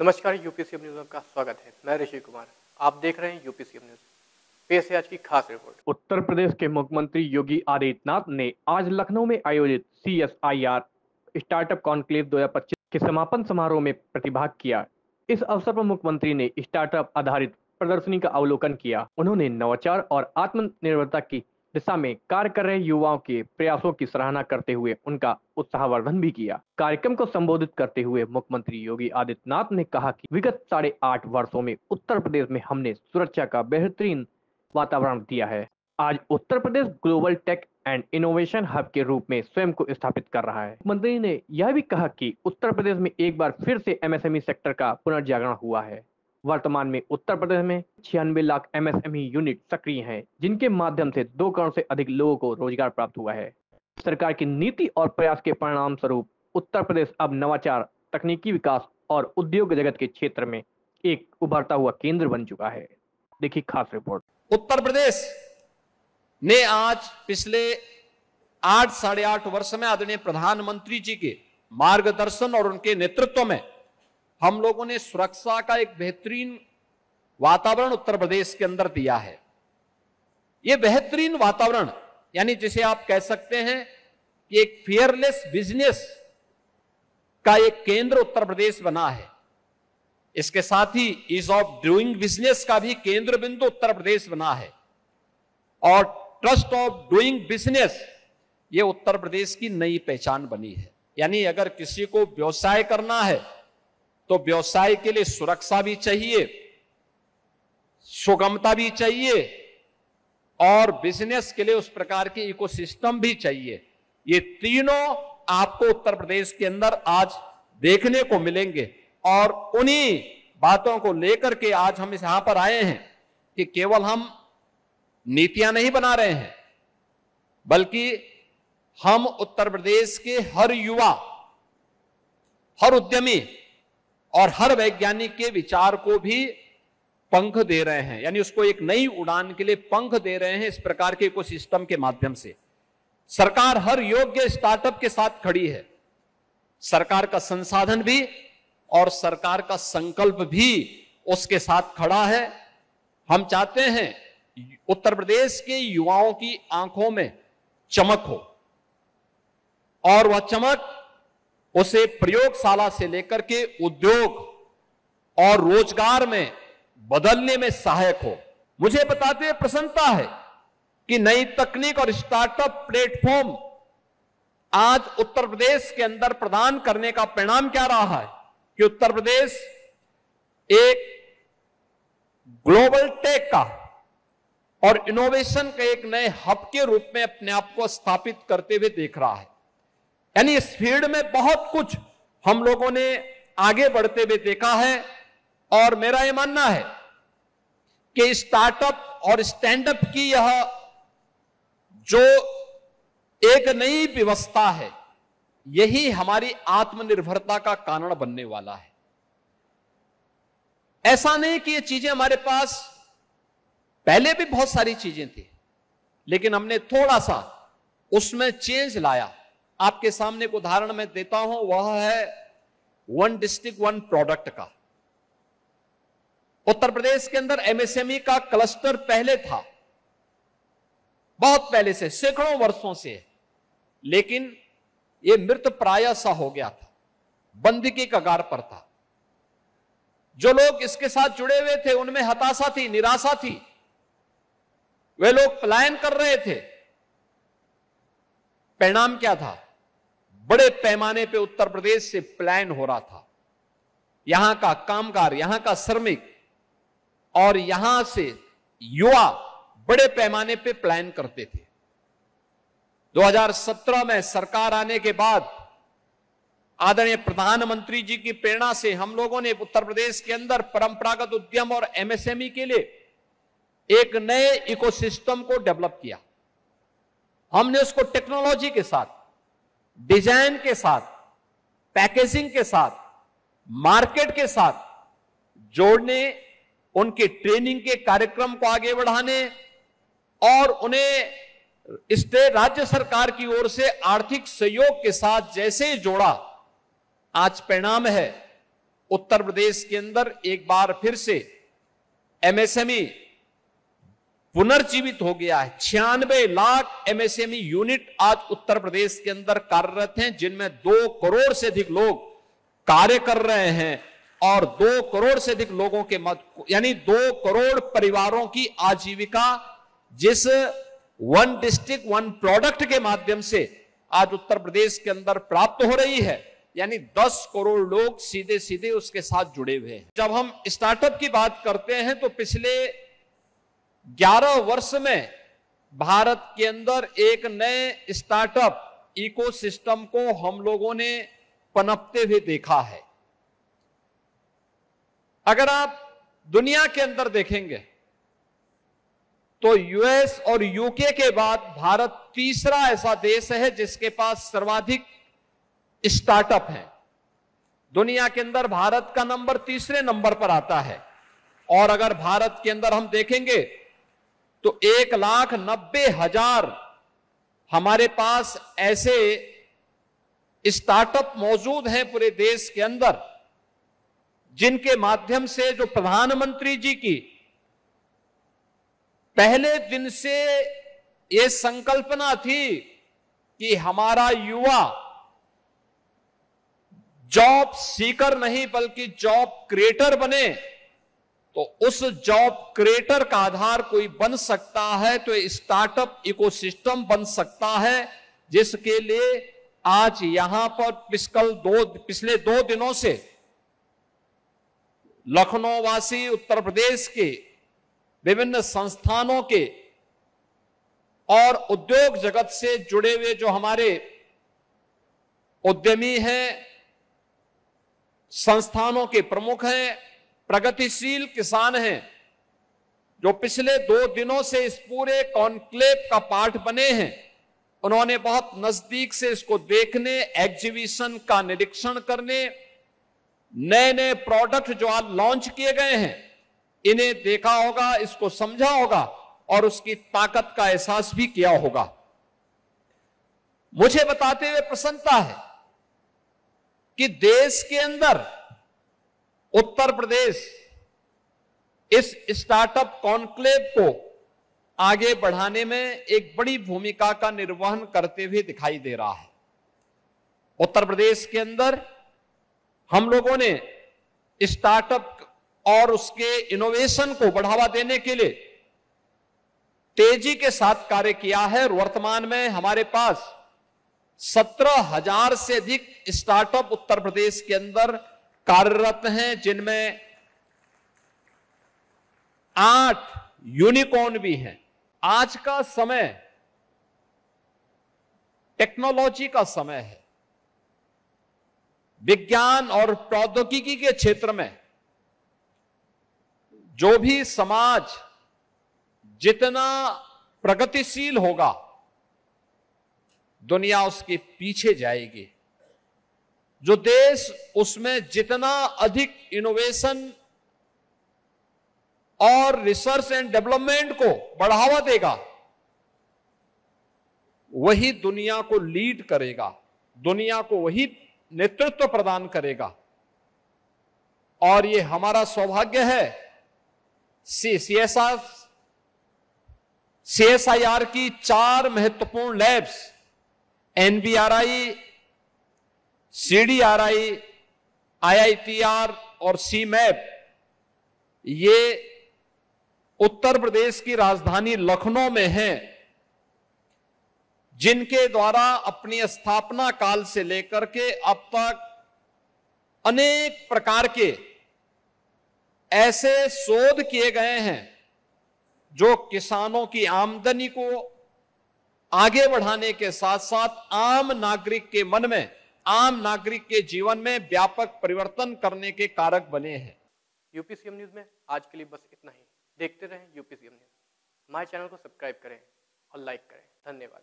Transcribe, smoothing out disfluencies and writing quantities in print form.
नमस्कार, यूपीसीएम न्यूज में आपका स्वागत है। मैं ऋषि कुमार, आप देख रहे हैं यूपीसीएम न्यूज। पेश है आज की खास रिपोर्ट। उत्तर प्रदेश के मुख्यमंत्री योगी आदित्यनाथ ने आज लखनऊ में आयोजित CSIR स्टार्टअप कॉन्क्लेव 2025 के समापन समारोह में प्रतिभाग किया। इस अवसर पर मुख्यमंत्री ने स्टार्टअप आधारित प्रदर्शनी का अवलोकन किया। उन्होंने नवाचार और आत्मनिर्भरता की दिशा में कार्य कर रहे युवाओं के प्रयासों की सराहना करते हुए उनका उत्साहवर्धन भी किया। कार्यक्रम को संबोधित करते हुए मुख्यमंत्री योगी आदित्यनाथ ने कहा कि विगत 8.5 वर्षों में उत्तर प्रदेश में हमने सुरक्षा का बेहतरीन वातावरण दिया है। आज Uttar Pradesh global tech and innovation hub के रूप में स्वयं को स्थापित कर रहा है। मंत्री ने यह भी कहा कि उत्तर प्रदेश में एक बार फिर से MSME सेक्टर का पुनर्जागरण हुआ है। वर्तमान में उत्तर प्रदेश में 96 लाख MSME यूनिट सक्रिय हैं, जिनके माध्यम से 2 करोड़ से अधिक लोगों को रोजगार प्राप्त हुआ है। सरकार की नीति और प्रयास के परिणाम स्वरूप उत्तर प्रदेश अब नवाचार, तकनीकी विकास और उद्योग जगत के क्षेत्र में एक उभरता हुआ केंद्र बन चुका है। देखिए खास रिपोर्ट। उत्तर प्रदेश ने आज पिछले 8-8.5 वर्ष में आदरणीय प्रधानमंत्री जी के मार्गदर्शन और उनके नेतृत्व में हम लोगों ने सुरक्षा का एक बेहतरीन वातावरण उत्तर प्रदेश के अंदर दिया है। यह बेहतरीन वातावरण यानी जिसे आप कह सकते हैं कि एक फियरलेस बिजनेस का एक केंद्र उत्तर प्रदेश बना है। इसके साथ ही ईज ऑफ डूइंग बिजनेस का भी केंद्र बिंदु उत्तर प्रदेश बना है और ट्रस्ट ऑफ डूइंग बिजनेस ये उत्तर प्रदेश की नई पहचान बनी है। यानी अगर किसी को व्यवसाय करना है तो व्यवसाय के लिए सुरक्षा भी चाहिए, सुगमता भी चाहिए और बिजनेस के लिए उस प्रकार के इकोसिस्टम भी चाहिए। ये तीनों आपको उत्तर प्रदेश के अंदर आज देखने को मिलेंगे और उन्हीं बातों को लेकर के आज हम यहां पर आए हैं कि केवल हम नीतियां नहीं बना रहे हैं, बल्कि हम उत्तर प्रदेश के हर युवा, हर उद्यमी और हर वैज्ञानिक के विचार को भी पंख दे रहे हैं। यानी उसको एक नई उड़ान के लिए पंख दे रहे हैं। इस प्रकार के इकोसिस्टम के माध्यम से सरकार हर योग्य स्टार्टअप के साथ खड़ी है। सरकार का संसाधन भी और सरकार का संकल्प भी उसके साथ खड़ा है। हम चाहते हैं उत्तर प्रदेश के युवाओं की आंखों में चमक हो और वह चमक उसे प्रयोगशाला से लेकर के उद्योग और रोजगार में बदलने में सहायक हो। मुझे बताते हुए प्रसन्नता है कि नई तकनीक और स्टार्टअप प्लेटफॉर्म आज उत्तर प्रदेश के अंदर प्रदान करने का परिणाम क्या रहा है कि उत्तर प्रदेश एक ग्लोबल टेक का और इनोवेशन के एक नए हब के रूप में अपने आप को स्थापित करते हुए देख रहा है। यानी इस फील्ड में बहुत कुछ हम लोगों ने आगे बढ़ते हुए देखा है और मेरा यह मानना है कि स्टार्टअप और स्टैंडअप की यह जो एक नई व्यवस्था है, यही हमारी आत्मनिर्भरता का कारण बनने वाला है। ऐसा नहीं कि ये चीजें हमारे पास पहले भी बहुत सारी चीजें थी, लेकिन हमने थोड़ा सा उसमें चेंज लाया। आपके सामने एक उदाहरण मैं देता हूं, वह है वन डिस्ट्रिक्ट वन प्रोडक्ट का। उत्तर प्रदेश के अंदर MSME का क्लस्टर पहले था, बहुत पहले से, सैकड़ों वर्षों से, लेकिन यह मृत प्राय सा हो गया था, बंदी की कगार पर था। जो लोग इसके साथ जुड़े हुए थे उनमें हताशा थी, निराशा थी, वे लोग पलायन कर रहे थे। परिणाम क्या था? बड़े पैमाने पे उत्तर प्रदेश से पलायन हो रहा था। यहां का कामगार, यहां का श्रमिक और यहां से युवा बड़े पैमाने पे पलायन करते थे। 2017 में सरकार आने के बाद आदरणीय प्रधानमंत्री जी की प्रेरणा से हम लोगों ने उत्तर प्रदेश के अंदर परंपरागत उद्यम और MSME के लिए एक नए इकोसिस्टम को डेवलप किया। हमने उसको टेक्नोलॉजी के साथ, डिजाइन के साथ, पैकेजिंग के साथ, मार्केट के साथ जोड़ने, उनके ट्रेनिंग के कार्यक्रम को आगे बढ़ाने और उन्हें स्टेट राज्य सरकार की ओर से आर्थिक सहयोग के साथ जैसे जोड़ा, आज परिणाम है उत्तर प्रदेश के अंदर एक बार फिर से एमएसएमई पुनर्जीवित हो गया है। 96 लाख एमएसएमई यूनिट आज उत्तर प्रदेश के अंदर कार्यरत हैं, जिनमें 2 करोड़ से अधिक लोग कार्य कर रहे हैं और 2 करोड़ से अधिक लोगों के यानी 2 करोड़ परिवारों की आजीविका जिस वन डिस्ट्रिक्ट वन प्रोडक्ट के माध्यम से आज उत्तर प्रदेश के अंदर प्राप्त हो रही है, यानी 10 करोड़ लोग सीधे सीधे उसके साथ जुड़े हुए हैं। जब हम स्टार्टअप की बात करते हैं तो पिछले 11 वर्ष में भारत के अंदर एक नए स्टार्टअप इकोसिस्टम को हम लोगों ने पनपते हुए देखा है। अगर आप दुनिया के अंदर देखेंगे तो यूएस और यूके के बाद भारत तीसरा ऐसा देश है जिसके पास सर्वाधिक स्टार्टअप है। दुनिया के अंदर भारत का नंबर तीसरे नंबर पर आता है। और अगर भारत के अंदर हम देखेंगे तो 1,90,000 हमारे पास ऐसे स्टार्टअप मौजूद हैं पूरे देश के अंदर, जिनके माध्यम से जो प्रधानमंत्री जी की पहले दिन से यह संकल्पना थी कि हमारा युवा जॉब सीकर नहीं बल्कि जॉब क्रिएटर बने, तो उस जॉब क्रिएटर का आधार कोई बन सकता है तो स्टार्टअप इकोसिस्टम बन सकता है, जिसके लिए आज यहां पर पिछले 2 दिनों से लखनऊ वासी उत्तर प्रदेश के विभिन्न संस्थानों के और उद्योग जगत से जुड़े हुए जो हमारे उद्यमी हैं, संस्थानों के प्रमुख हैं, प्रगतिशील किसान हैं, जो पिछले 2 दिनों से इस पूरे कॉन्क्लेव का पार्ट बने हैं, उन्होंने बहुत नजदीक से इसको देखने, एग्जीबिशन का निरीक्षण करने, नए नए प्रोडक्ट जो आज लॉन्च किए गए हैं इन्हें देखा होगा, इसको समझा होगा और उसकी ताकत का एहसास भी किया होगा। मुझे बताते हुए प्रसन्नता है कि देश के अंदर उत्तर प्रदेश इस स्टार्टअप कॉन्क्लेव को आगे बढ़ाने में एक बड़ी भूमिका का निर्वहन करते हुए दिखाई दे रहा है। उत्तर प्रदेश के अंदर हम लोगों ने स्टार्टअप और उसके इनोवेशन को बढ़ावा देने के लिए तेजी के साथ कार्य किया है। वर्तमान में हमारे पास 17,000 से अधिक स्टार्टअप उत्तर प्रदेश के अंदर कार्यरत हैं, जिनमें 8 यूनिकॉर्न भी हैं। आज का समय टेक्नोलॉजी का समय है। विज्ञान और प्रौद्योगिकी के क्षेत्र में जो भी समाज जितना प्रगतिशील होगा, दुनिया उसके पीछे जाएगी। जो देश उसमें जितना अधिक इनोवेशन और रिसर्च एंड डेवलपमेंट को बढ़ावा देगा, वही दुनिया को लीड करेगा, दुनिया को वही नेतृत्व प्रदान करेगा। और ये हमारा सौभाग्य है। CSIR की 4 महत्वपूर्ण लैब्स, NBRI, CDRI, IITR और CMAP, ये उत्तर प्रदेश की राजधानी लखनऊ में हैं, जिनके द्वारा अपनी स्थापना काल से लेकर के अब तक अनेक प्रकार के ऐसे शोध किए गए हैं जो किसानों की आमदनी को आगे बढ़ाने के साथ साथ आम नागरिक के मन में, आम नागरिक के जीवन में व्यापक परिवर्तन करने के कारक बने हैं। यूपीसीएम न्यूज में आज के लिए बस इतना ही। देखते रहें यूपीसीएम न्यूज। हमारे चैनल को सब्सक्राइब करें और लाइक करें। धन्यवाद।